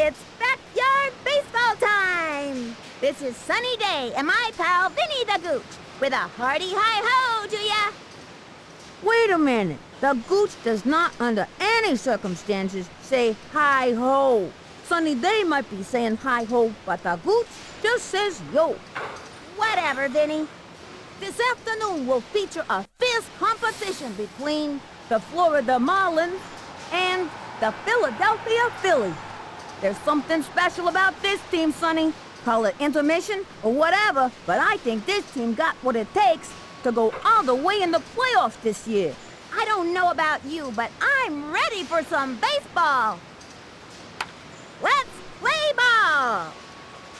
It's backyard baseball time! This is Sunny Day and my pal Vinny the Gooch with a hearty hi-ho to ya! Wait a minute. The Gooch does not, under any circumstances, say hi-ho. Sunny Day might be saying hi-ho, but the Gooch just says yo. Whatever, Vinny. This afternoon will feature a fierce competition between the Florida Marlins and the Philadelphia Phillies. There's something special about this team, Sonny. Call it intermission or whatever, but I think this team got what it takes to go all the way in the playoffs this year. I don't know about you, but I'm ready for some baseball. Let's play ball!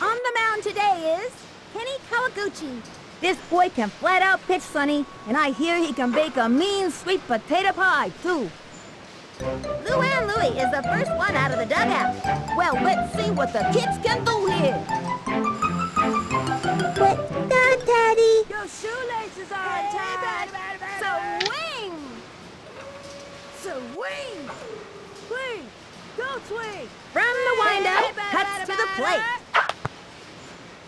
On the mound today is Kenny Kawaguchi. This boy can flat out pitch, Sonny, and I hear he can bake a mean sweet potato pie, too. Luann Louie is the first one out of the dugout. Well, let's see what the kids can do here. What's that, Daddy? Your shoelaces are untied. Swing! Swing! Swing! Go swing! From the windup, cuts to the plate.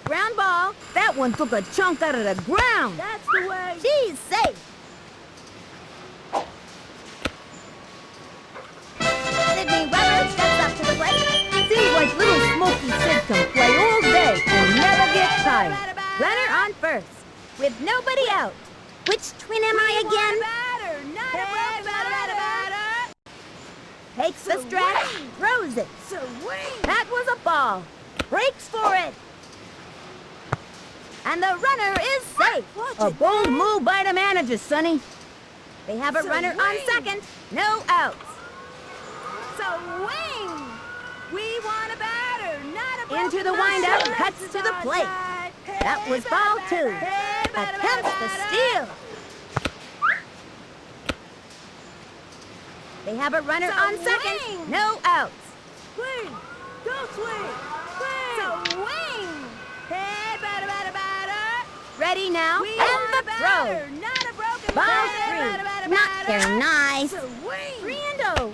Ground ball. That one took a chunk out of the ground. That's the way. She's safe. Sydney Weber steps up to the plate. Seems like little Smokey Sid can play all day and never get tired. Runner on first, with nobody out. Which twin am I again? Takes the stretch, throws it. That was a ball. Breaks for it. And the runner is safe. A bold move by the manager, Sonny. They have a runner on second. No outs. Swing! We want a batter, not a Into the windup, cuts to the plate. That was ball two. Attempts the steal. They have a runner on second. No outs. Swing! Go swing! Swing! Hey, batter, batter, batter! Ready now, and the throw. Not a broken ball three. Not very nice. Swing! 3-0.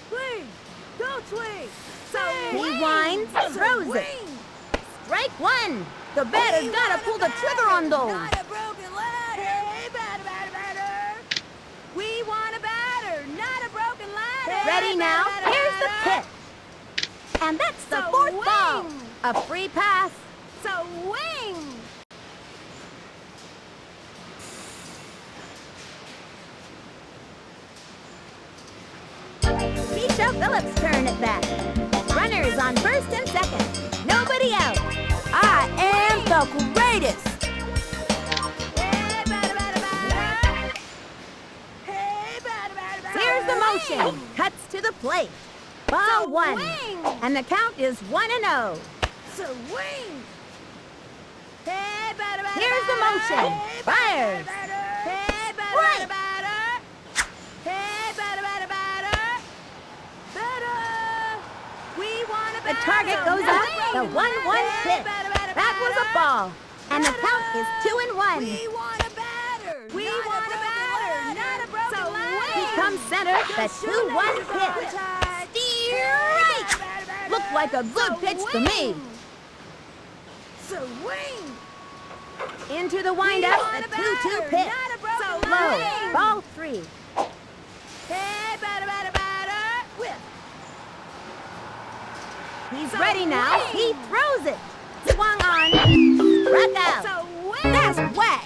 Swing! Go swing! He winds, throws it. Strike one. The batter's gotta pull the trigger on those. Not a broken ladder. Hey, batter, batter, batter. We want a batter, not a broken ladder. Ready now? Here's the pitch. And that's the fourth ball. A free pass. Swing! Keisha Phillips' turn at bat. Runners on first and second. Nobody out. I am the greatest. Here's the motion. Cuts to the plate. Ball one. And the count is 1-0. Swing! Here's the motion. Fires. Right. The target goes up. The 1-1 pitch. That was a ball. And the count is 2-1. We want a batter. We want a batter. Not a broken ladder. He comes center. The 2-1 pitch. Strike! Looked like a good pitch to me. Swing! Into the windup. The 2-2 pitch. Low. Ball three. Hey, batter, batter, batter. Whip. He's ready now. He throws it. Swung on. Struck out. That's whack.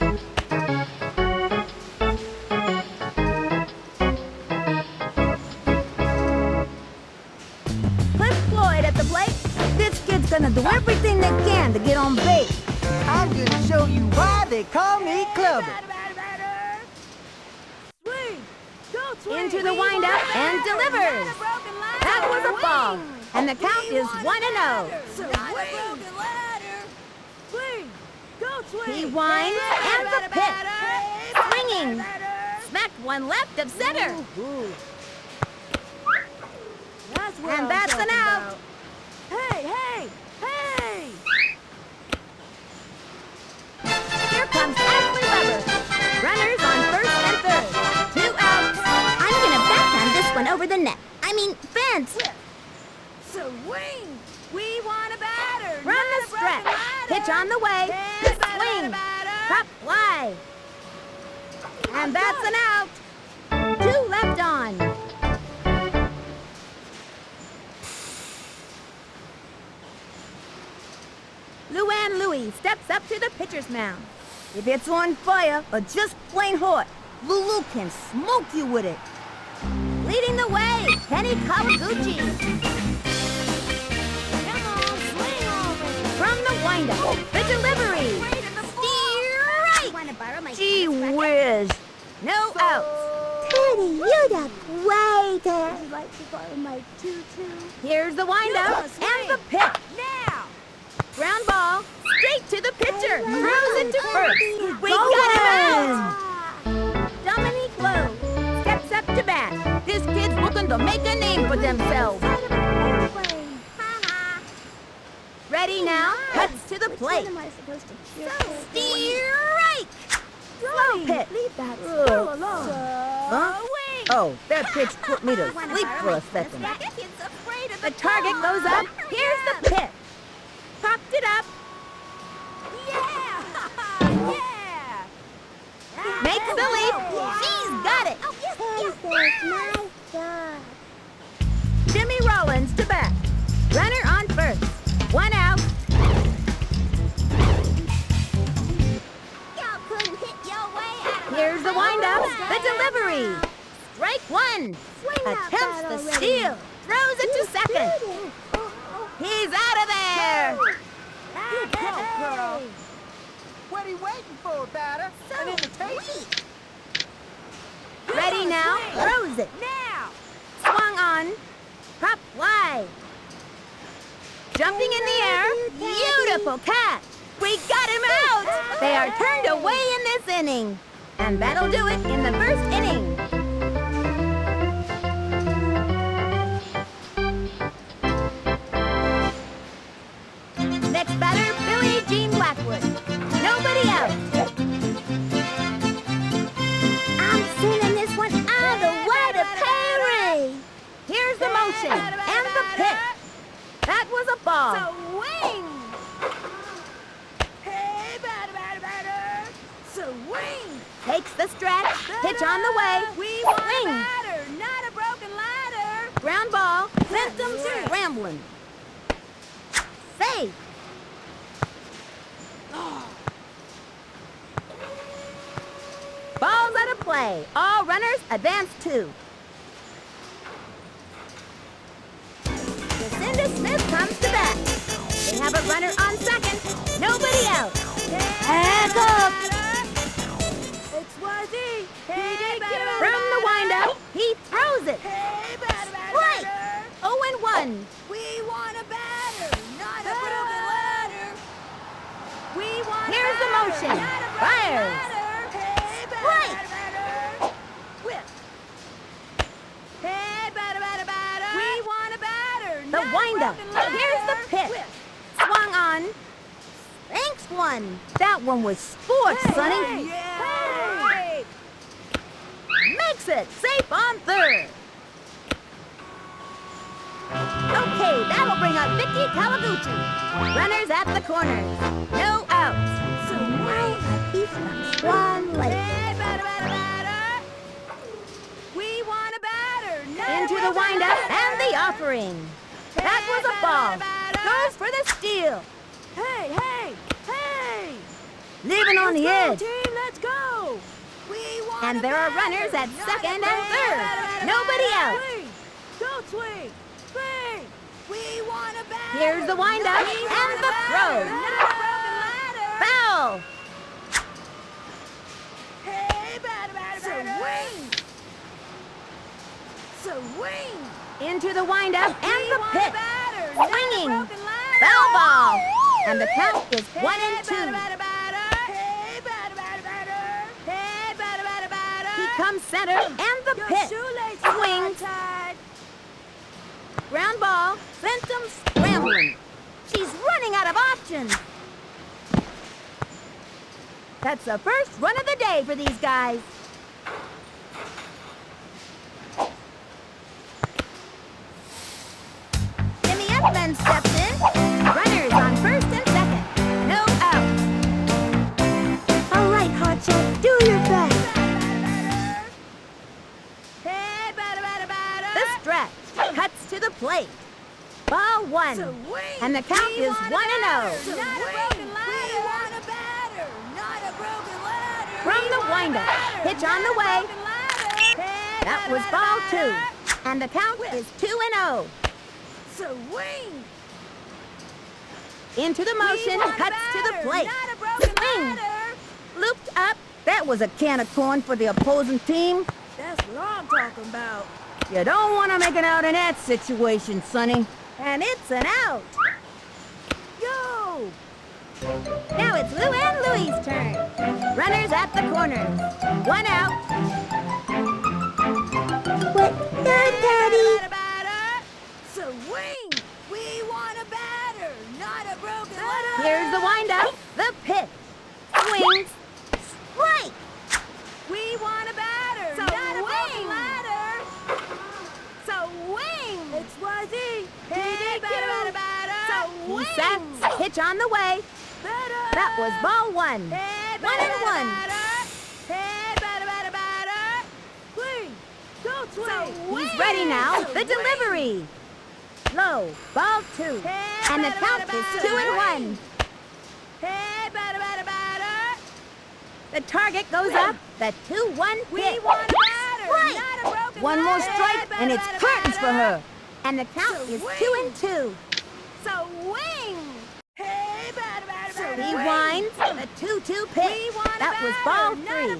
Cliff Floyd at the plate. This kid's gonna do everything they can to get on base. I'm gonna show you why they call me Clubber. Into the windup and delivers. That was a ball. And the count is 1-0. He winds and the pitch. Swinging. Smacked one left of center. And that's an out. Hey, hey, hey! Here comes Ashley Weber. Runners on first and third. 2 outs. I'm gonna backhand this one over the net. I mean, fence. Swing! We want a batter! Run the stretch. Pitch on the way. Swing. Pop fly. And that's an out. 2 left on. Luann Louie steps up to the pitcher's mound. If it's on fire or just plain hot, Lulu can smoke you with it. Leading the way, Penny Kawaguchi. Come on, swing over. From the windup, the delivery. Strike! Want to borrow my Gee tennis racket? whiz. No outs. Teddy, you're the greatest. Would you like to borrow my tutu? Here's the windup and the pitch. Now! Ground ball, straight to the pitcher. Throws it to first. We Go got him on. out. Dominique Lowe steps up to bat. This kid's looking to make a name for themselves. Ready now, cuts to the plate. Am I supposed to cheer Strike! Slow pitch. Leave that Ugh. squirrel alone. Huh? Oh, that pitch put me to sleep for a second. The target goes up. Here's the pitch. Popped it up. Yeah! yeah! Makes the leap. She's got it. Perfect. Nice job. Jimmy Rollins to bat. Runner on first. 1 out. Y'all couldn't hit your way out of Here's the windup. The delivery. Strike 1. Attempts the steal. Throws it to second. He's out of there. Good call, girl. What are you waiting for, batter? An invitation? Ready now. Throws it. Now! Swung on. Pop fly. Jumping in the air. Beautiful catch. We got him out. They are turned away in this inning. And that'll do it in the first inning. Next batter, Billie Jean Blackwood. Nobody out. I'm sending this one all the way to Perry. Here's the motion and the pitch. That was a ball. Swing! Hey, batter! Swing! Takes the stretch. Pitch on the way. We want a Swing. batter, not a broken ladder! Ground ball. Sent them scrambling. Safe. Ball's out of play. All runners advance 2. Jacinda Smith comes to bat. They have a runner on second. Nobody out. Back up! XYZ! Hey, batter! From the windup, he throws it. Hey, batter! Strike! 0-1. We want a batter, not a broken ladder! We want Here's a the batter, motion. not a broken Fires. ladder! Hey, Strike! batter! Whip! Hey, batter! We want a batter, The not a windup. broken ladder! Here's the pitch. Whip. Swung on. Thanks one. That one was sports, Sonny. Hey! Makes it safe on third. Okay, that'll bring up Vicky Kawaguchi. Runners at the corners. No outs. So now a piece of Swan Lake. Hey, batter! We want a batter, not a Into the broken windup ladder! and the offering. That was a ball. Goes for the steal. Hey! Leaving on the Let's edge. go, team, let's go! We want And a there are batter, runners at not second a and third. batter. Nobody out. Swing! Don't swing! Swing! We want a batter! Here's the windup We want and a the batter, throw. not a broken ladder! Foul. Hey, batter! Swing! Into the windup and We the want a pitch. batter, not a Swinging. broken ladder! Foul ball. And the count is 1-2. Hey, batter! He comes center and the Your pitch. shoelaces Swings. are tied. Ground ball. Sent them scrambling. She's running out of options. That's the first run of the day for these guys. Jimmy Outman steps in. Runners on first and second. No out. All right, Hotshot, do your best. Hey, the stretch cuts to the plate. Ball one. And the count is 1-0. From the windup. Pitch on the way. That was ball two. And the count is 2-0. Swing! Into the motion, cuts to the plate. Swing! Looped up. That was a can of corn for the opposing team. That's what I'm talking about. You don't want to make it out in that situation, Sonny. And it's an out. Go! Now it's Lou and Louie's turn. Runners at the corners. 1 out. What? Daddy. Swing! We want a batter, not a broken letter. Here's the windup. The pitch. Swings. Strike. We want a batter, not a broken letter. Swing! XYZ. Hey, batter. He sets. Pitch on the way. That was ball one. 1-1. He's ready now. The delivery. Low. Ball two. And the count is 2-1. The target goes up. The 2-1 pitch. Strike. One more strike, and it's curtains for her. And the count is 2-2. Swing! Hey, batter. He winds. The 2-2 pitch. That was ball three.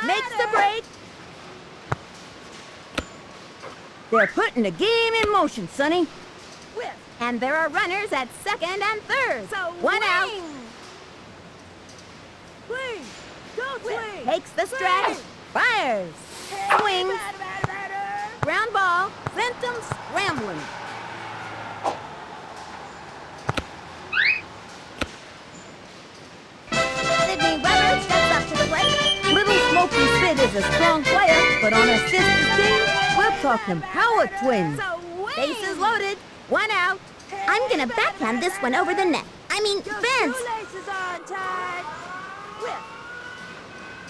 Makes the break. They're putting the game in motion, Sonny. And there are runners at second and third. 1 out. Swing! Go swing! Takes the stretch. Fires. Swings. Ground ball. Sent him scrambling. Sydney Weber steps up to the plate. Little Smokey Sid is a strong player, but on a sister's team, we're talking power twins. Bases loaded. 1 out. I'm gonna backhand this one over the net. I mean, fence.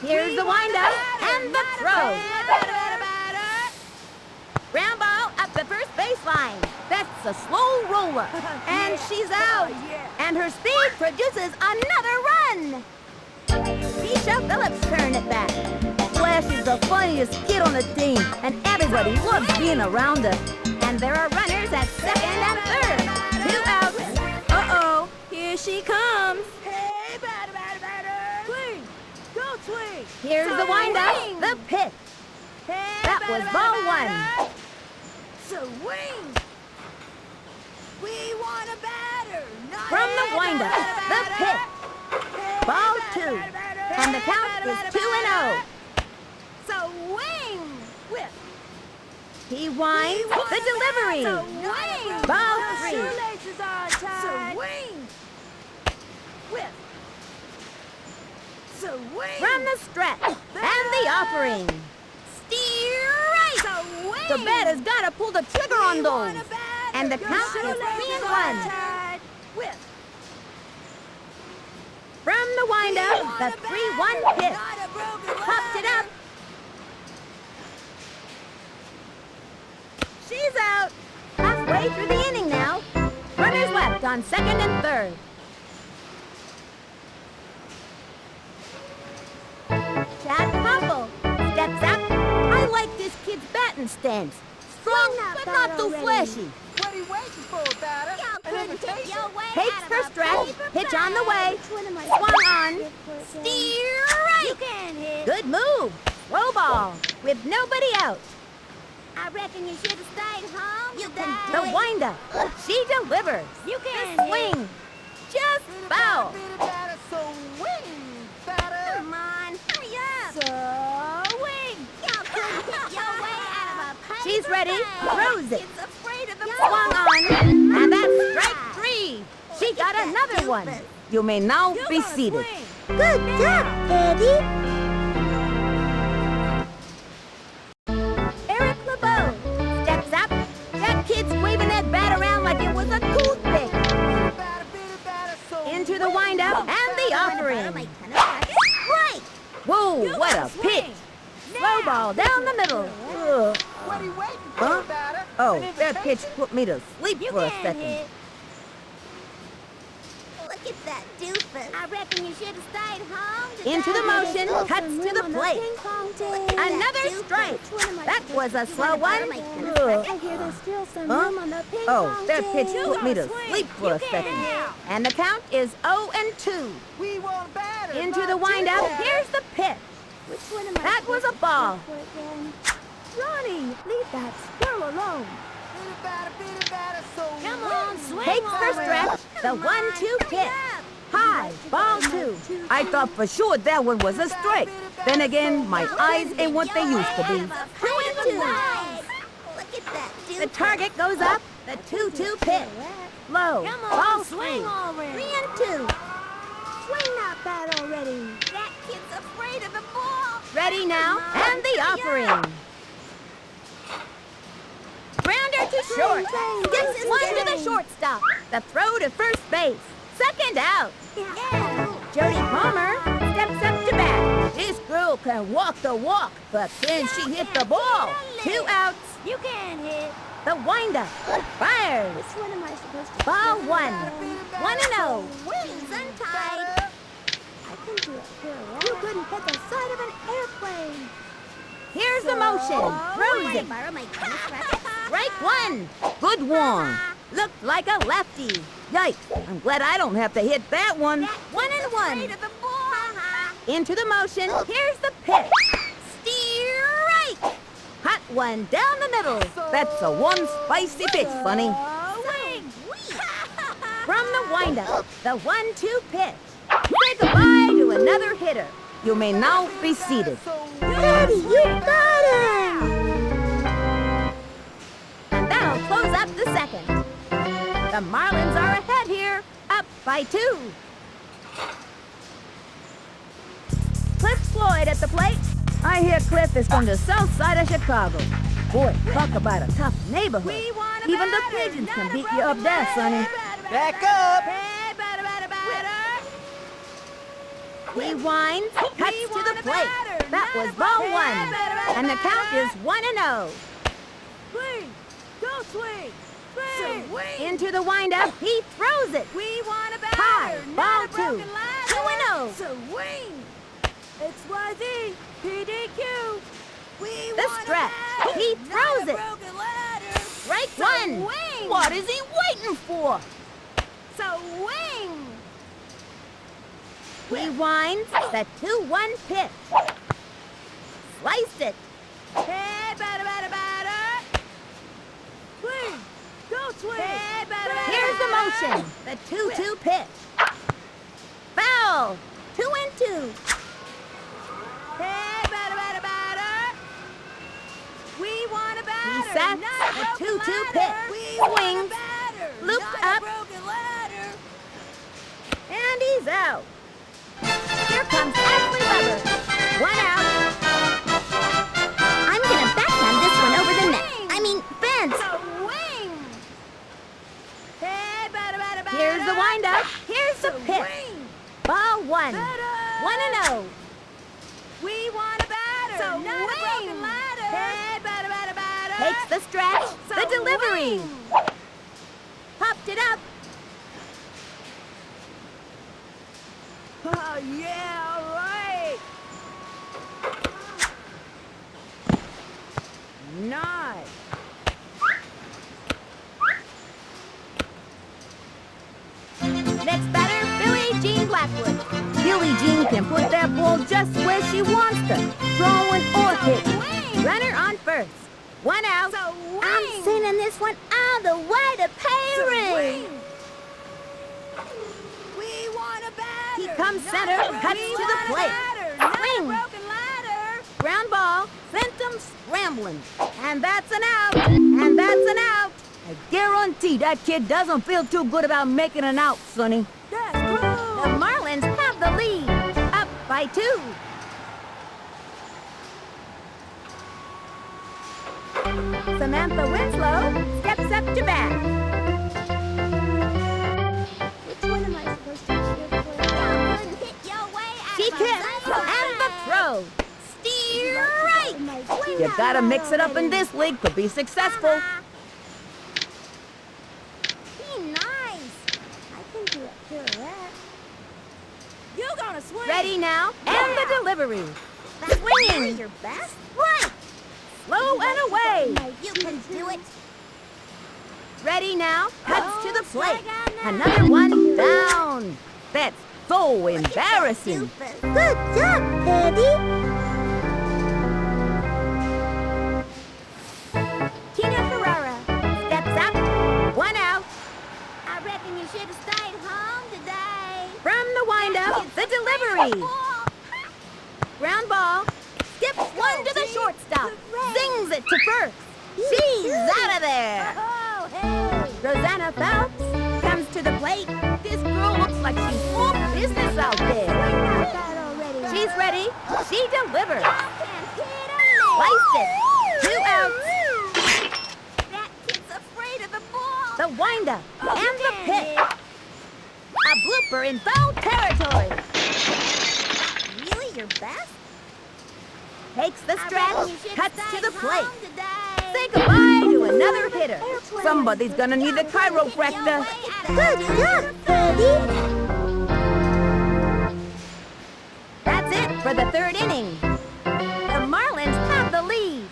Here's the windup and the throw. Ground ball up the first baseline. That's a slow roller. And she's out. And her speed produces another run. Keisha Phillips' turn at bat. Flash is the funniest kid on the team, and everybody loves being around her. And there are runners at second and third. 2 outs. Uh-oh, here she comes. Hey, batter. Swing! Go swing! Here's the windup, the pitch. That was ball one. Swing! We want a batter, not From the windup, the pitch. Ball two. And the count is 2-0. Swing! He winds the delivery. Swing! Ball three. Shoelaces are tied. Swing! Swing! From the stretch and the offering. Steer right. Swing! The batter's got to pull the trigger on those. Want a batter. And the Your count is shoelaces 3-1. are tied. From the windup, the 3-1 pitch. Not a broken Popped it up. She's out. Halfway through the inning now. Runners left on second and third. Chad Popple steps up. I like this kid's batting stance. Strong, but not too flashy. What are you waiting for, batter? An invitation? Takes her stretch. Pitch on the way. Swung on. Steer right. Good move. Low ball with nobody out. I reckon you should have stayed home. The windup. She delivers. You The can swing. Just foul. Batter, swing, batter. Come on, hurry up. Swing! Y'all couldn't get your way out of a paper She's ready. bag. Throws it. It's afraid of the Swung on. And that's strike three. She got another one. You may now be seated. Good job, Eddie. Eric LeBeau steps up. That kid's waving that bat around like it was a cool Oh, what a pitch! Slow ball down the middle. Ugh. What are you waiting Huh? for, batter? Oh, And if that it's pitch facing- put me to sleep for a second. Look at that doofus. I reckon you should have stayed home. Into the motion, cuts to the plate. Another strike. That was a slow one. Ugh. I hear there's still some Huh? room on the ping Oh, pong that pitch table. put me to sleep for a second. And the count is 0-2. We want batter. Into not the windup, you. here's the pitch. Which one am I That was a supposed to ball. go for again? Ronnie, leave that squirrel alone. Beat it, batter, so Come on, swing Takes the over. stretch, the 1-2 pitch. High, ball 2. I thought for sure that one was a strike. Then again, my eyes ain't what they used to be. 2-2. Look at that doofus. The target goes up, the 2-2 pitch. Low, Come ball on, swing 3. already. 3-2. Swing that bat already. That kid's afraid of the ball. Ready now, and the offering. Grounder to short. Skips one to the shortstop. The throw to first base. Second out. Jody Palmer steps up to bat. This girl can walk the walk, but can she hit the ball? 2 outs. You can hit. The windup. Fires. Which one am I supposed to Ball do? 1. 1-0. Wings untied. I can do a pirouette. You couldn't hit the side of an airplane. Here's the motion. Throws it. Borrow my tennis racket. Strike 1. Good one. Looked like a lefty. Yikes. I'm glad I don't have to hit that one. 1-1. Afraid of the ball. Into the motion. Here's the pitch. Strike. Hot one down the middle. That's a one spicy pitch, Bunny. Swing. From the windup, the 1-2 pitch. Say goodbye to another hitter. You may now be seated. Daddy, you got him! And that'll close up the second. The Marlins are ahead here, up by 2. Cliff Floyd at the plate. I hear Cliff is from the south side of Chicago. Boy, talk about a tough neighborhood. Even the pigeons can beat you up there, sonny. Back up. Hey, batter, batter, batter. He winds, cuts to the plate. That was ball 1. And the count is 1-0. Swing. Go swing. Swing. Into the windup, he throws it. We want a High, batter, ball not a 2. broken ladder. 2-0. Swing. XYZ. PDQ. We The want stretch. a batter, He not throws a it. broken ladder. Strike 1. Swing. What is he waiting for? Swing. He winds the 2-1 pitch. Sliced it. Hey, batter, batter, batter. Swing. Go swing. Hey, batter, batter, Here's the batter. motion. The 2-2 pitch. Foul. 2-2. Hey, batter, batter, batter. We want a batter. He sets not a the broken 2-2 ladder. pitch. We want a Swings. batter, Looped not up. a broken ladder. And he's out. Here comes Ashley Weber. 1 out. I'm gonna backhand this one over the net. I mean, fence. Swing. Hey, batter, batter, batter. Here's the windup. Here's the pitch. Swing. Ball 1. Batter. 1-0. We want a batter, not a broken ladder. Hey, batter, batter, batter. Takes the stretch. The delivery. Swing. Popped it up. Oh, yeah, right. Nice. Next batter, Billie Jean Blackwood. Billie Jean can put that ball just where she wants to. Throwing or hitting. Swing. Runner on first. 1 out. Swing. I'm sending this one all the way to Perry. Swing. We want a batter. He comes not center, a- cuts we to the want a plate. batter, not a Swing. broken ladder. Ground ball. Sent him scrambling. And that's an out. And that's an out. I guarantee that kid doesn't feel too good about making an out, Sonny. That's The cool. Marlins have the lead. Up by 2. Samantha Winslow steps up to bat. Which one am I supposed to cheer for? Couldn't hit your way out She of a kicks zone. and the throw. You gotta mix it up in this league to be successful. Be nice. I can do a pirouette. You gonna swing? Ready now, and the delivery. That's Swinging. your best. Right. Slow and away. You can do it. Ready now, cuts to the plate. Another one down. That's so embarrassing. Good job, Teddy. Tina Ferrara steps up, 1 out. I reckon you should have stayed home today. From the windup, the delivery. Ground ball, skips one to the shortstop, zings it to first. She's out of there. Oh, hey. Rosanna Phelps comes to the plate. This girl looks like she's full business out there. Got that already. She's ready. She delivers. I can hit a Sliced it. 2 outs. That kid's afraid of the ball. The windup and the pitch. A blooper in foul territory. Really your best? Takes the I reckon stretch, you should cuts stay to the plate. home today. Say goodbye to another hitter. Somebody's gonna need a chiropractor. Good job, Teddy. That's it for the 3rd inning. The Marlins have the lead.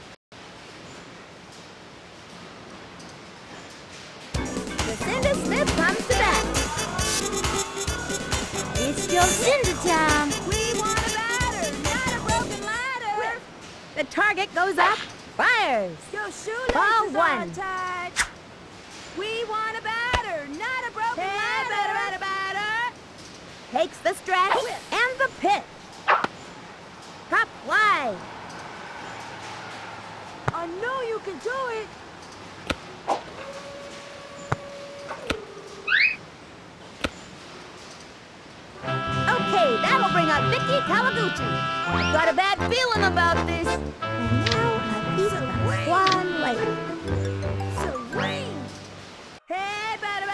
Lucinda Smith comes to bat. It's your Cinder time. We want a batter, not a broken ladder. The target goes up, fires. Your shoelaces Ball are one. tied. We want a batter, not a broken Hey, ladder. batter. Takes the stretch and the pitch. Top fly. I know you can do it. Okay, that'll bring up Vicky Kawaguchi. I've got a bad feeling about this. And now a piece of one lake. Swing. Hey, batter.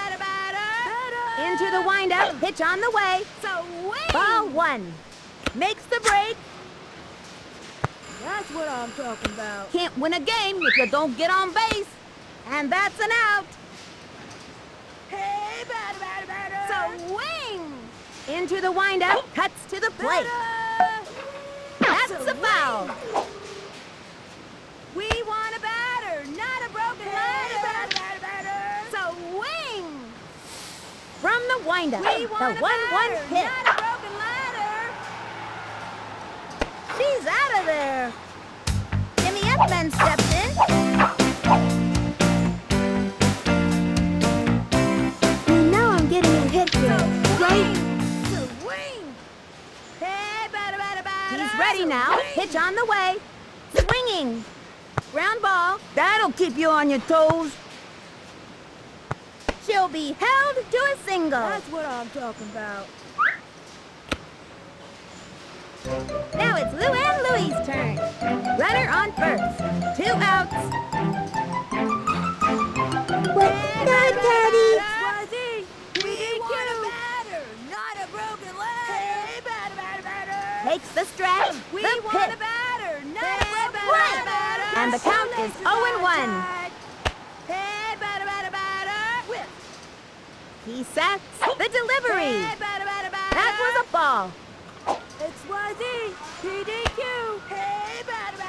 Into the windup, pitch on the way. Swing. Ball 1. Makes the break. That's what I'm talking about. Can't win a game if you don't get on base. And that's an out. Hey, batter. Swing. Into the windup, cuts to the plate. Batter. That's a foul. We want a batter, not a broken ladder. Swing. From the windup, We the want a 1-1 batter, pitch. not a broken ladder. She's out of there. Jimmy Edman steps in. You know I'm getting a hit here, right? Swing. Hey, batter. He's ready now. Pitch on the way. Swinging. Ground ball. That'll keep you on your toes. She'll be held to a single. That's what I'm talking about. Now it's Lou and Louie's turn. Runner on first. 2 outs. What's that, Daddy? XYZ. We want a batter, not a broken ladder. Hey, batter. Takes the stretch. We The want a pitch. batter, not a broken Right. ladder. And the count is 0-1. Hey, batter. Whip. He sets the delivery. Hey, batter. That was a ball. XYZ. PDQ. Hey, batter.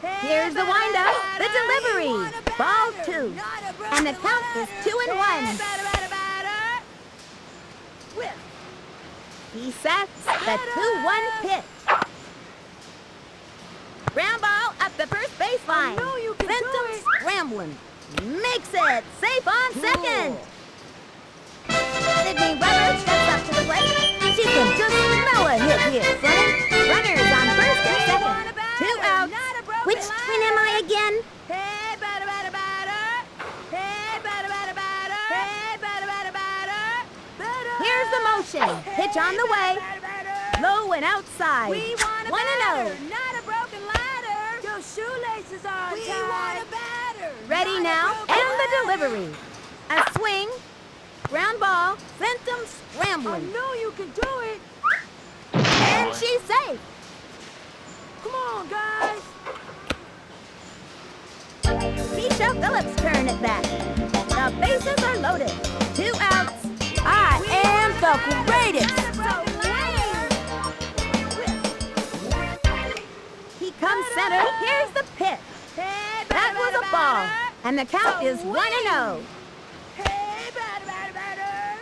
Hey, Here's the windup. The delivery. We want a Ball batter, 2. not a broken And the count is ladder. 2-1. Hey, batter. Whip. He sets the 2-1 pitch. Ground ball up the first baseline. I know you can do Sent him it. scrambling. Makes it. Safe on second. Sydney Weber steps up to the plate. She can just smell a hit here, Sonny. Runners on first and second. 2 outs. Which twin am I again? Hey, batter. Hey, batter. Hey, batter. Here's the motion. Pitch on the way. Low and outside. We want a 1-0. batter, not a broken ladder. Your shoelaces are tied. We want a batter. Ready now, and the delivery. A swing. Ground ball. Sent him I scrambling. know you can do it. And she's safe. Come on, guys. Keisha Phillips' turn at bat. The bases are loaded. 2 outs. I am the greatest. He comes center. Here's the pitch. That was a ball. And the count is 1-0. Hey, batter.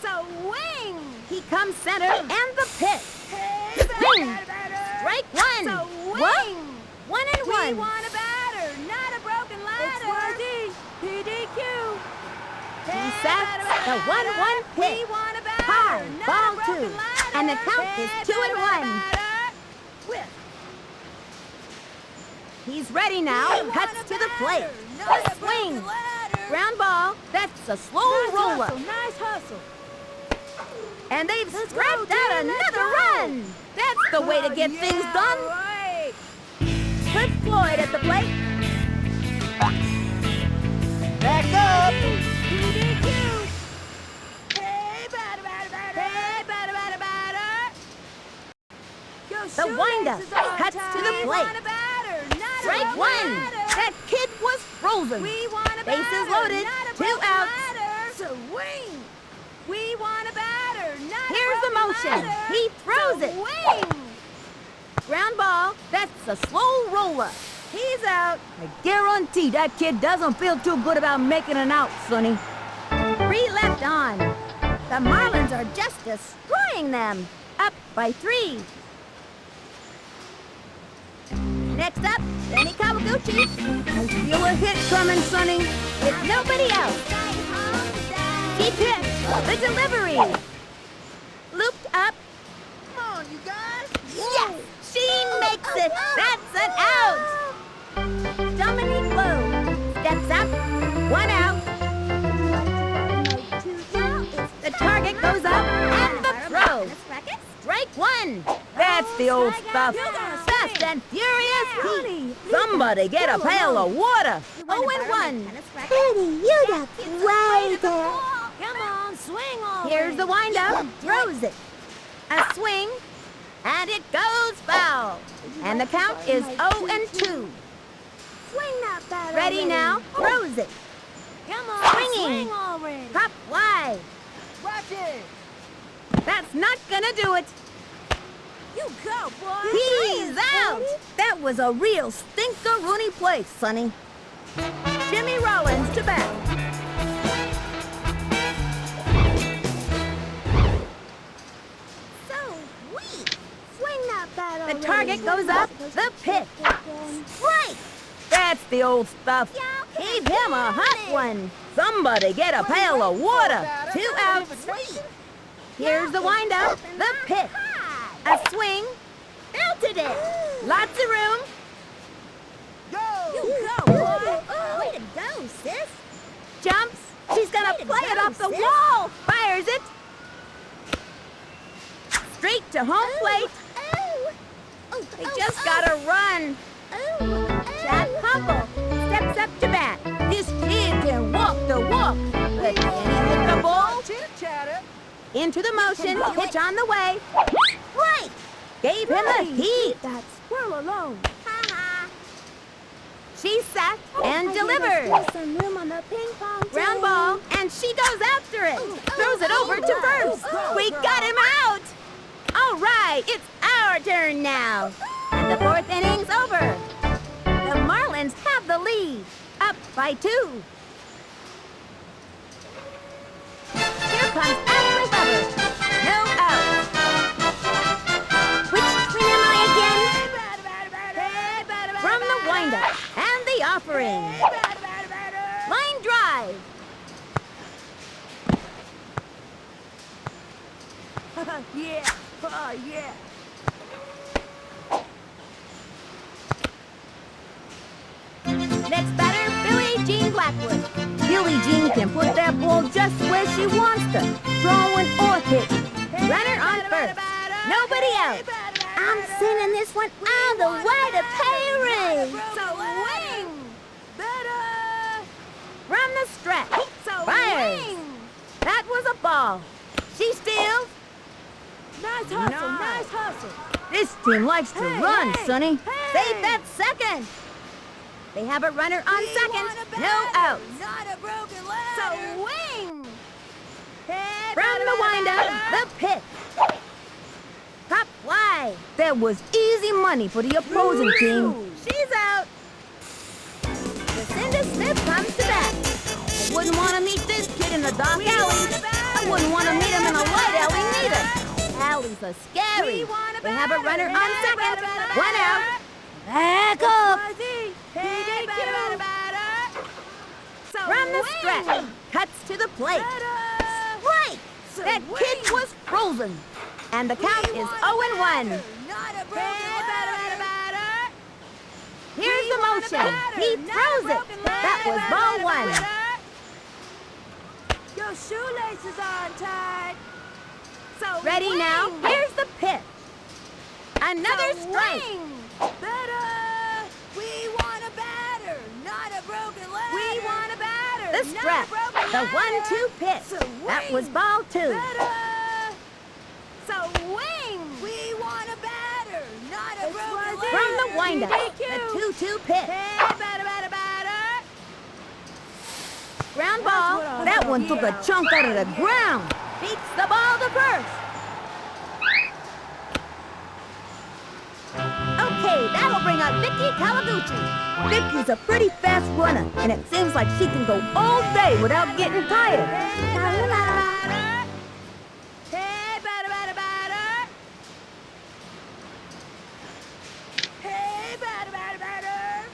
So wing. He comes center and the pitch. Hey, Swing. batter. Strike one. So What? wing. 1-1. We want a batter, not a broken ladder. It's PDQ. He sets the 1-1 We pitch. want a batter, High, not ball a broken 2. ladder. And the count is 2-1. Whip. He's ready now. Cuts to the plate. A swing. Ground ball. That's a slow roller. Nice hustle. And they've Let's scrapped go, out team, let's another go. run. That's the way to get things done. Right. Put Floyd at the plate. Back up. PDQ. Hey, batter. Hey, batter. Your The windup shoelaces are cuts to tied. the We plate. want a batter, not a Strike broken one. ladder. That kid was frozen. We want a Bases batter, loaded. not a 2 broken outs. ladder. Swing. We want a batter, not Here's a the broken motion. ladder. He throws it. Swing. Ground ball. That's a slow roller. He's out. I guarantee that kid doesn't feel too good about making an out, Sonny. 3 left on. The Marlins are just destroying them. Up by 3. Next up, Benny Kawaguchi. I feel a hit coming, Sonny. With nobody else. Deep hit. The delivery. Looped up. Come on, you guys. Yes! She makes it! That's an out! Dominique Blue steps up. 1 out. The target goes up and the throw. Strike 1. That's the old stuff. Fast and furious heat. Somebody get a pail of water. 0-1. Eddie, you got way there. Come on, swing already. Here's the windup. Throws it. A swing. And it goes foul. And the count is 0-2. Swing that bat Ready already. now. Throws it. Come on, Swinging. swing already. Pop fly. Watch it. That's not gonna do it. You go, boy. He's out. That was a real stinker-rooney play, Sonny. Jimmy Rollins to bat. So weak. Swing that bat already. The target goes up. The pitch. Strike. That's the old stuff. Gave him a hot one. Somebody get a pail of water. 2 outs. Here's the windup. The pitch. A swing. Belted it. Lots of room. You Go. go, boy. Way to go, sis. Jumps. She's gonna Way to play it go, off the sis. wall. Fires it. Straight to home plate. They just gotta run. Chad Humble steps up to bat. This kid can walk the walk. But can he hit the ball? Chitter chatter. Into the motion. Pitch on the way. Right. Gave him the heat. That squirrel alone. She sat and I hear delivers. there's still some room on the ping pong Ground table. ball, and she goes after it. Throws it over to first. We got him out. All right, it's our turn now. And the 4th inning's over. The Marlins have the lead, up by 2. Here comes Ashley Bubba. No out. Which swing am I again? From the windup and the offering. Line drive. Yeah. Oh, yeah. Next batter, Billie Jean Blackwood. Billie Jean can put that ball just where she wants to. Throwing or hitting. Runner on first. Nobody out. I'm sending this one all the way to Paris. So wing. Better. From the stretch. So Fires. wing. That was a ball. She steals. Nice hustle. Nice. Nice hustle. This team likes to run, Sonny. Save that second. They have a runner on second. No outs. Not a broken ladder. Swing! From the windup, the pitch. Pop fly. That was easy money for the opposing team. She's out. Lucinda Smith comes to bat. I wouldn't want to meet this kid in a dark alley. I wouldn't want to meet him in a light alley neither. Alleys are scary. They have a runner on second. One out. Back up. From the stretch, cuts to the plate. Right! That kid was frozen. And the count is 0-1. Here's the motion. He throws it. That was ball one. Your shoelaces are untied. So Ready wing. now? Here's the pitch. Another So strike. wing. Better. We want a batter, not a broken ladder. We want a batter, The not strap. a broken The ladder. 1-2 pitch. So That was wing. ball two. Better. So wing. We want a batter, not a broken ladder. From the windup, DQ. the 2-2 pitch. Hey, batter, batter, batter. Ground ball. what I'm That one talking took a about. chunk out of the ground. Beats the ball to first. Okay, that'll bring up Vicky Kawaguchi. Vicky's a pretty fast runner, and it seems like she can go all day without getting tired. Hey, batter, batter, batter. Hey, batter, batter, batter.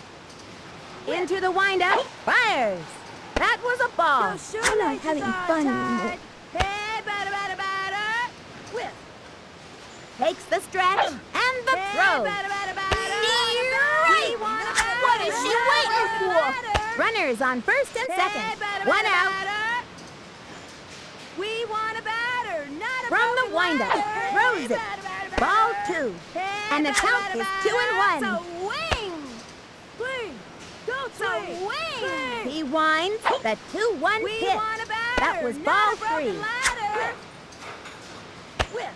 Into the windup, fires. That was a ball. I'm not having fun anymore. Hey, batter, batter, batter. Whip. Takes the stretch and the Hey, throw. batter, batter, batter. Right. We want a batter. What is she waiting for? Batter. Runners on first and Hey, second. batter, One batter, out. batter. We want a batter, not a From the broken windup, ladder. throws it. Batter, batter, batter. Ball two. Hey, And the batter, count batter, is batter. 2-1. So wing. Swing. Go swing. Swing. He winds the 2-1 We pitch. want a batter, That was not ball a broken three. ladder. Whip.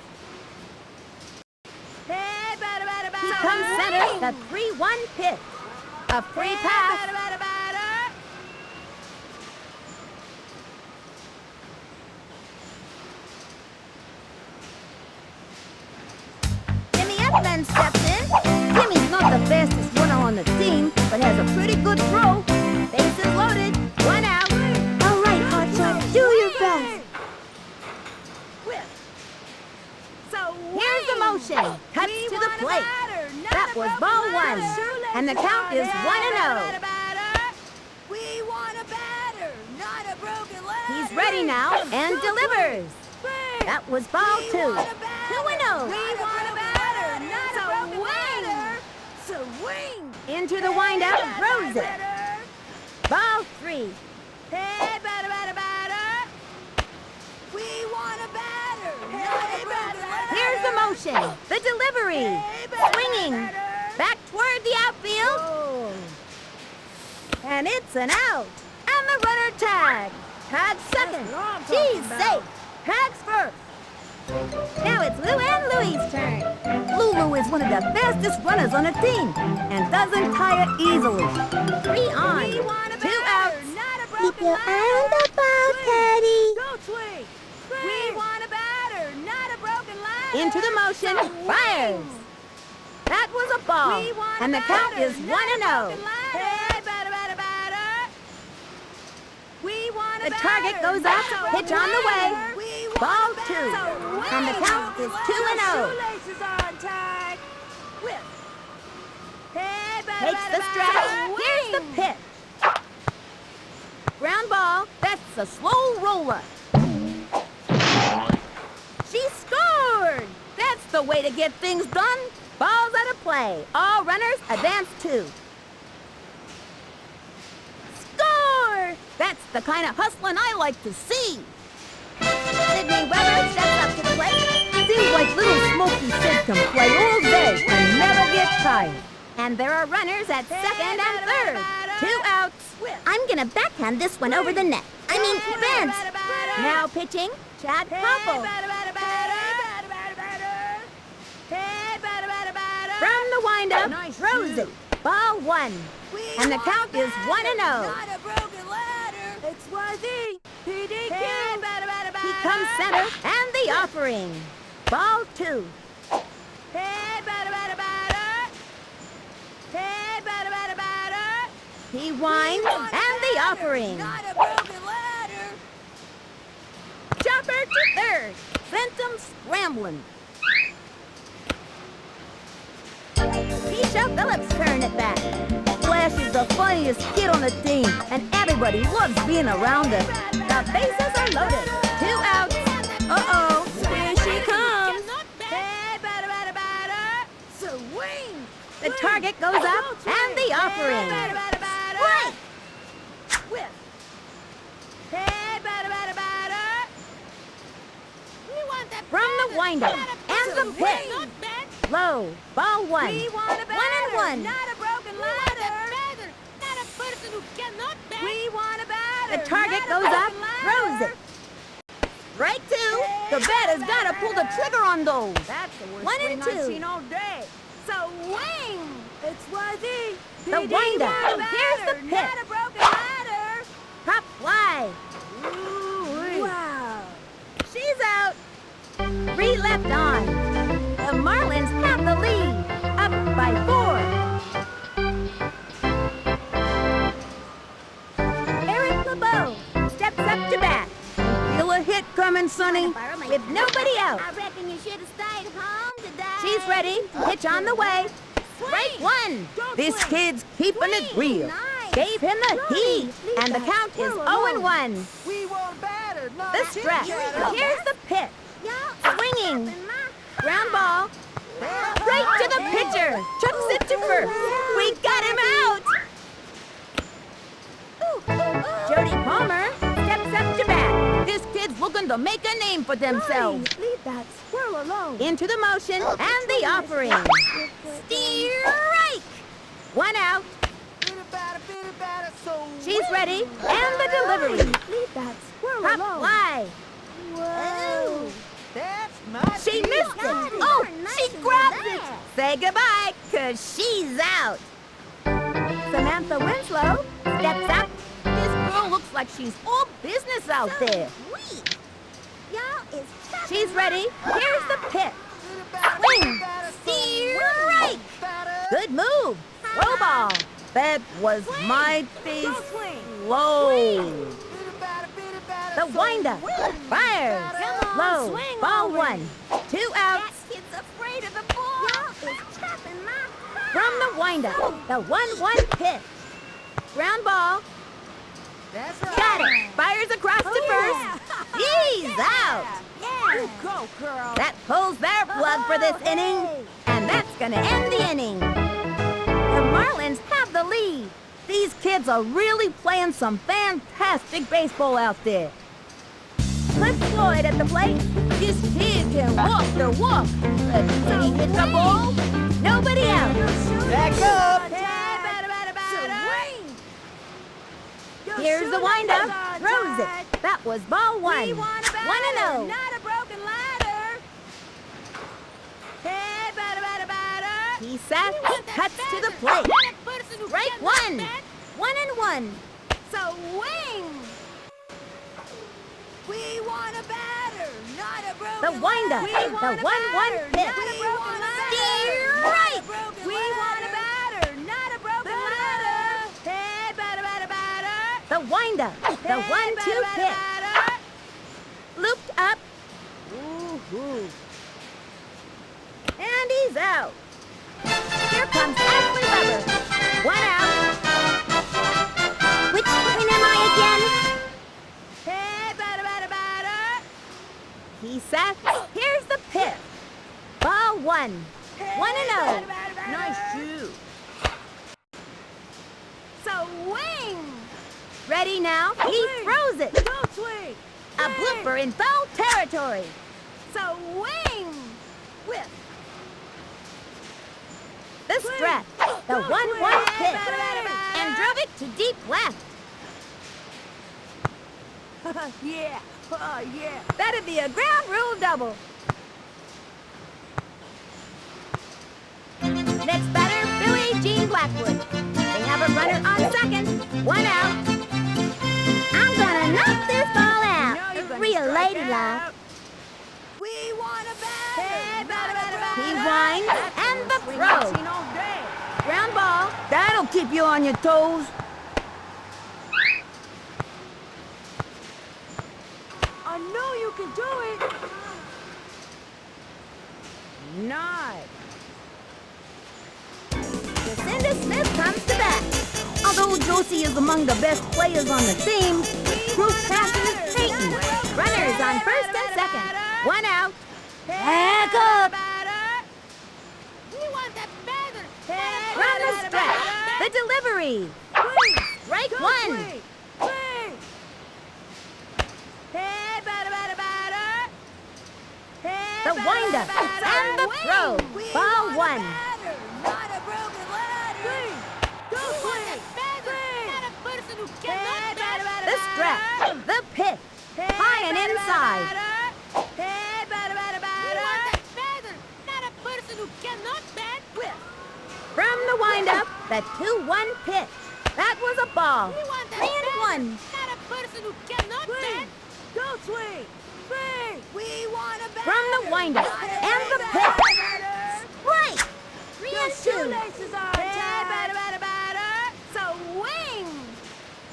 Hey, batter, batter, batter. He comes center, the 3-1 pitch. A free Hey, pass. batter, batter, batter. Jimmy Edmonds steps in. Jimmy's not the fastest runner on the team, but has a pretty good throw. Bases loaded. One out. All right, Hotshot, do your best. Whip. So Here's the wing. motion. Cuts We to the want a plate. batter, not That a was broken ball ladder. one. And the count is Hey, 1-0. batter, batter. We want a batter, not a broken ladder. He's ready now and delivers. Swing. That was ball We two. want a batter, 2-0. We want a batter, not a broken ladder. So wing. Into the windup, Hey, throws it. batter. Ball three. Hey, batter, batter, batter. We want a batter, not a broken ladder. Here's the motion. The delivery. Hey, batter, Swinging. batter. Back toward the outfield. Oh. And it's an out. And the runner tagged. Tagged second. what I'm She's talking safe. about. Tags first. Now it's Lou and Louie's turn. Lulu is one of the fastest runners on the team and doesn't tire easily. 3 on, We want a 2 batter, outs. not a Keep broken your eye on the ball, Swing. Teddy. Go swing. We want a batter, not a broken ladder. Into the motion, So fires. wing. That was a ball, We want and a the count batter, is not 1-0. a broken ladder. Hey, batter, batter, batter. We want a The batter, target goes not up, a broken pitch on the way. ladder. We want Ball a batter. two, So and the wing. count is Your 2-0. shoelaces are untied. Whip. Hey, batter, Takes batter, the stretch. batter. Here's the Wing. pitch. Ground ball. That's a slow roller. She scored. That's the way to get things done. Ball's out of play. All runners advance 2. Score! That's the kind of hustling I like to see. Sydney Weber steps up to the plate. Seems like little Smokey Sid can play all day and never get tired. And there are runners at second and third. 2 outs. I'm gonna backhand this one over the net. I mean, fence. Now pitching, Chad Hey, Popple. batter, batter, batter. Hey, batter, batter, batter. windup, Nice throws shoot. it. Ball 1. And the count is 1-0. Not a broken ladder. XYZ. PDQ. Hey, batter, batter, batter. He comes center and the offering. Ball 2. Hey, batter, batter, batter. Hey, batter, batter, batter. He winds and the offering. Not a broken ladder. Chopper to third. Sent him scrambling. Keisha Phillips turn it back. Flash is the funniest kid on the team, and everybody loves being around him. The bases are loaded. 2 outs. Uh-oh, here she comes. Hey, batter, batter, batter. Swing. The target goes up and the offering. Batter, batter, batter. Strike. Whip. Hey, batter, batter, batter. We want that From the windup and the pitch. Not bad. Low. Ball 1. We want a batter. 1-1. Not a broken ladder. Not a person who cannot bat. We want a batter. The target not a goes up, broken ladder. throws it. Strike 2. The batter's got to pull the trigger on those. That's the worst 1 swing and I've 2. seen all day. So wing. XYZ. The windup. Here's the Not pitch. a broken ladder. Pop fly. Wow. She's out. 3 left on. The Marlins have the lead. Up by 4. Eric LeBeau steps up to bat. Feel a hit coming, Sonny, with nobody out. I reckon you should have stayed home today. She's ready. Pitch on the way. Strike 1. This kid's keeping it real. Nice. Gave him the heat. And the count is 0-1. We want a batter, not The a stretch. chit-chatter. Here's the pitch. Y'all Swinging. in my Ground ball. Right to the pitcher. Chucks it to first. We got him out. Jody Palmer steps up to bat. This kid's looking to make a name for themselves. Leave that squirrel alone. Into the motion and the offering. Strike. 1 out. Bitter batter, so She's ready. And the delivery. Leave that squirrel Pop alone. fly. Whoa. that's my She deal. missed it. Oh, she grabs it. Say goodbye, 'cause she's out. Samantha Winslow steps up. This girl looks like she's all business out there. Sweet. Y'all is She's ready. Here's the pitch. Bitter batter, Swing. batter, so Strike. batter. Good move. Throw ball. That was my face Bitter low. batter, The so windup. Fires. Come on, Low. swing Ball over 1. 2 outs. That kid's afraid of the ball. Y'all is chopping my heart. From the windup. The 1-1 pitch. Ground ball. That's right. Got it. Fires across to first. He's out. Yeah. Go, girl. That pulls their plug for this inning. And that's going to end the inning. The Marlins have the lead. These kids are really playing some fantastic baseball out there. Cliff Floyd at the plate. This kid can walk the walk. But when he hits the ball, nobody out. Back up. Hey, batter, batter, batter. Here's the windup. Throws it. That was ball 1. We want a batter, 1-0. not a broken ladder. Hey, batter, batter, batter. He sat, cuts to the plate. Strike 1. 1-1. So wing. We want a batter, not a broken The windup. ladder. The 1-1 pitch. Not a broken ladder. Strike. We want a batter, not a broken ladder. Hey, batter, batter, batter. The windup. The 1-2 pitch. Looped up. Ooh. And he's out. Here comes Ashley Weber. 1 out. Which line am I again? Hey, batter, batter, batter. He sat. Here's the pitch. Ball 1. 1-0. Nice shoot. So wing. Ready now. He throws it. Don't swing. A blooper in foul territory. So wing. Whip. The stretch. The 1-1 pitch. And drove it to deep left. Yeah. Oh, yeah. That'd be a ground rule double. Next batter, Billy Jean Blackwood. They have a runner on second. 1 out. I'm gonna knock this ball out. No, you're gonna Real strike lady out. love. We want a batter. Hey, Not a batter. He winds and the Swing I've throw. seen all day. Ground ball. That'll keep you on your toes. I know you can do it. Nice. Jacinda Smith comes to bat. Although Josie is among the best players on the team, Bruce passes is Peyton. Runners on first and second. 1 out. Back up. We want that batter. From the stretch. The delivery. Strike Go 1. swing. Swing. Hey, batter, batter, batter. Hey, The batter, windup batter, and the batter. throw. We Ball want a 1. batter, not a broken ladder. Swing. Go swing. Swing. Not a person who cannot bat. The stretch. The pitch. High and inside. Hey, batter, batter, batter. We want that batter, not a person who cannot bat. From the windup, the 2-1 pitch. That was a ball. We want that 3 and 1. not a person who cannot bat. Go swing. Swing. We want a batter. From the windup and the pitch. Strike. 3 Your and 2. shoelaces are tied. Batter, batter, batter. So wing.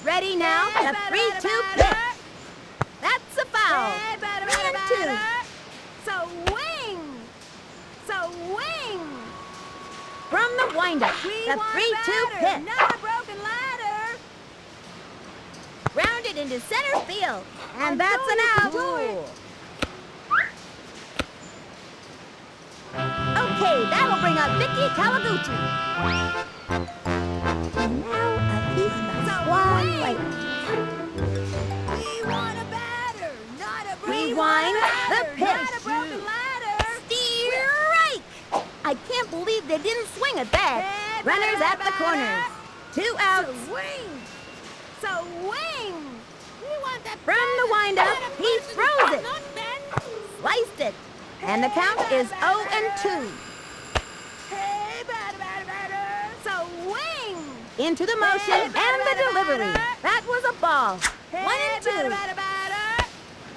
Ready now, the 3-2 pitch. That's a foul. 3 and 2. So wing. So wing. From the windup, We the want 3-2 batter, pitch. not a broken ladder. Rounded into center field. And I that's know an you can out. do it. Okay, that'll bring up Vicky Kawaguchi. Now a piece of So swan wing. like We want a batter, not a broken Rewind the ladder. pitch. Not a broken ladder. Strike! I can't believe they didn't swing at that. Hey, Runners batter, at the batter. corners. 2 outs. So wing. So wing. We want that From the batter, windup, not a he person who throws it. cannot bat. Sliced it. And the count is 0 and 2. Hey, batter, batter, batter. So wing. Into the motion Hey, and batter, the batter, delivery. batter. That was a ball. 1 Hey, and 2. batter, batter, batter.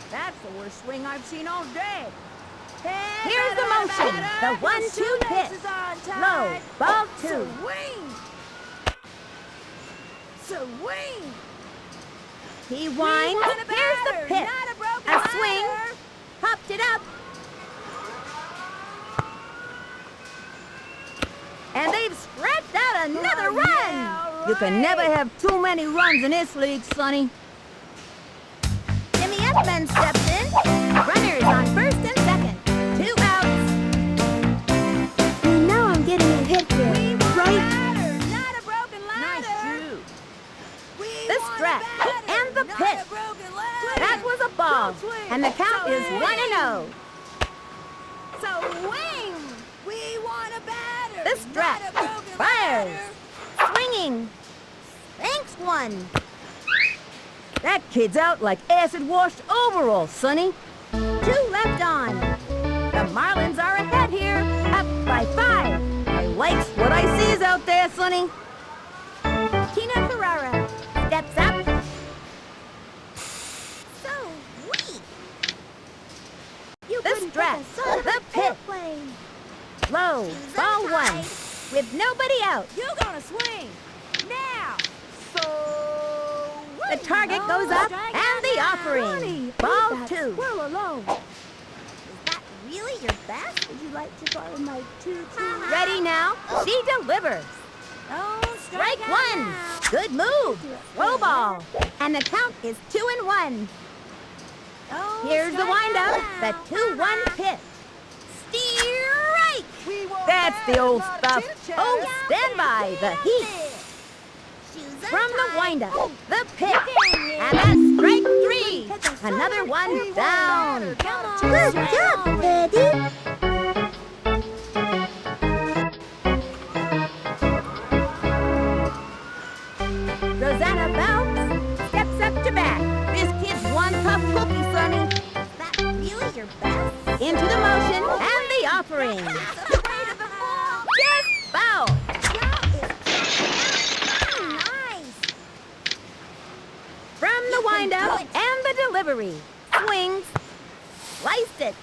That's the worst swing I've seen all day. Hey, Here's the batter, motion. batter, The 1-2 your pitch. shoelaces are tied. Low. Ball 2. So wing. So wing. He We winds. want a Here's the batter, pitch. not a broken A swing. ladder. Popped it up. And they've scratched out another Oh, run. yeah, You can never right. have too many runs in this league, Sonny. Jimmy Edmonds steps in. Runners on first and second. 2 outs. you know I'm getting a hit here, We want a right? batter, not a broken ladder. We The want a stretch batter, and the not pitch. a broken ladder. That was a ball. Go swing. And the count So is wing. 1 and 0. So wing. We want a batter, The not stretch. a broken Fires. ladder. Swinging. Thanks 1. That kid's out like acid-washed overalls, Sonny. 2 left on. The Marlins are ahead here. Up by 5. I likes what I sees out there, Sonny. Tina Ferrara steps up. So weak. The couldn't stretch. pick a side of The an pitch. airplane. Low. Ball 1. untied. With nobody out. You're gonna swing. Now. So The target goes up and the offering. Ball 2. Squirrel alone. Is that really your best? Would you like to borrow my tutu? Ready now. She delivers. Don't Strike out 1. now. Good move. Throw ball. And the count is 2 and 1. Don't Here's the strike windup. out The now. 2-1 pitch. Strike. we want That's the old not a stuff. chit-chat. Oh, stand by. The heat. Shoes From the untied. windup. The pitch. And that's strike 3. Another one down. Come on. Good job, Teddy. Rosanna Phelps steps up to bat. This kid's one tough cookie, Sonny. Is that really your best? Into the motion and the offering. Just foul. delivery. Swings. Sliced it.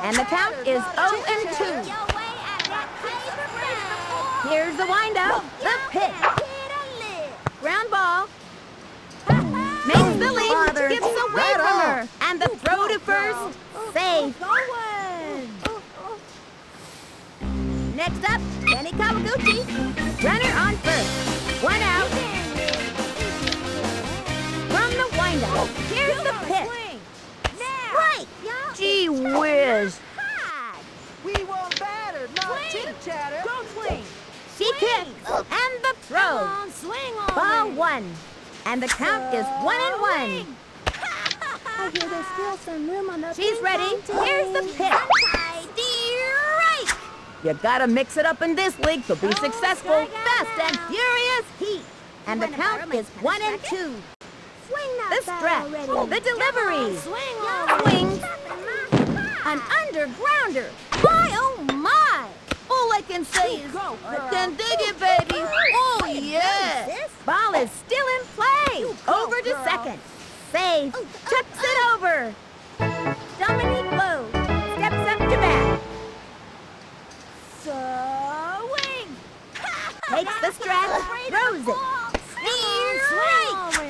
And the count is 0-2. Here's the windup. The pitch. Ground ball. Makes the lead. Skips away from her. And the throw to first. Safe. Next up, Benny Kawaguchi. Runner on first. One out. From the windup. Here's the pitch. Right. Gee whiz. We want batter, not chitter-chatter. Go swing. She kicks. And the throw. Swing on Ball me. one. And the count is 1-1. I hear there's still some room on the She's ping ready. pong table. Here's the pitch. Strike. You gotta mix it up in this league to be successful. strike out Fast and now. furious heat. And the count is 1-2. Swing The that strap. bat already. The delivery. Swing on. Swings. An undergrounder. My, oh my. All I can say is, I can dig it, baby. Oh, yeah. Ball is still in play. Over to second. Safe. Chucks it over. Dominique Lowe steps up to bat. Swing. Takes the strap. Throws it. Strike.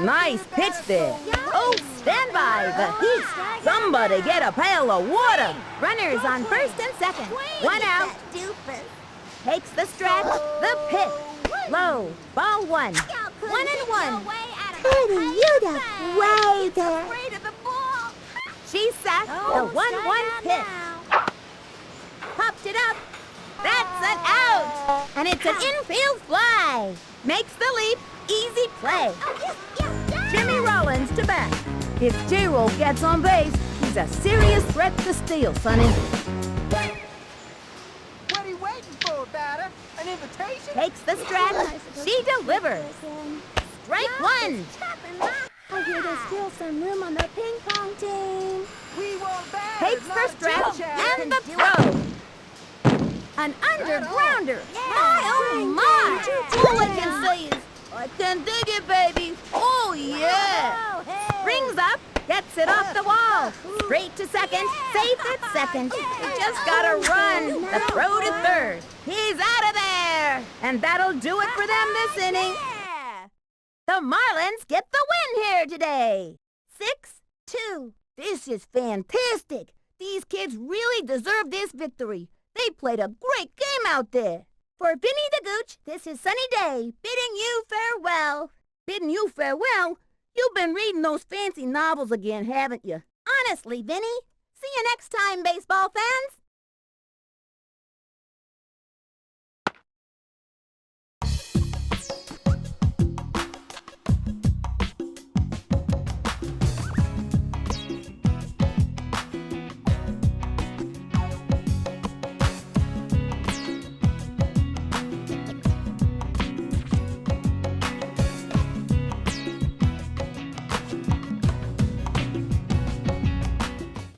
Nice pitch there. Oh, stand by the heat. Somebody get a pail of water. Runners on first and second. One out. Takes the strap. The pitch. Low. Ball one. 1-1. Baby, you the way there. She sacked the 1-1 pitch. Popped it up. That's an out. And it's an infield fly. Makes the leap. Easy play. Jimmy Rollins to bat. If J-Roll gets on base, he's a serious threat to steal, Sonny. What are you waiting for, batter? An invitation? Takes the strap. She delivers. Strike one. I hear there's still some room on the ping pong team. We want batter, Takes not her strap chitter-chatter. and the throw. An undergrounder. My, oh my. All I can say is, I can dig it, baby. Oh, yeah. Springs up, gets it off the wall. Straight to second, safe at second. He just gotta run. The throw to third. He's out of there. And that'll do it for them this inning. The Marlins get the win here today. 6-2. This is fantastic. These kids really deserve this victory. They played a great game out there. For Vinny the Gooch, this is Sunny Day, bidding you farewell. Bidding you farewell? You've been reading those fancy novels again, haven't you? Honestly, Vinny. See you next time, baseball fans.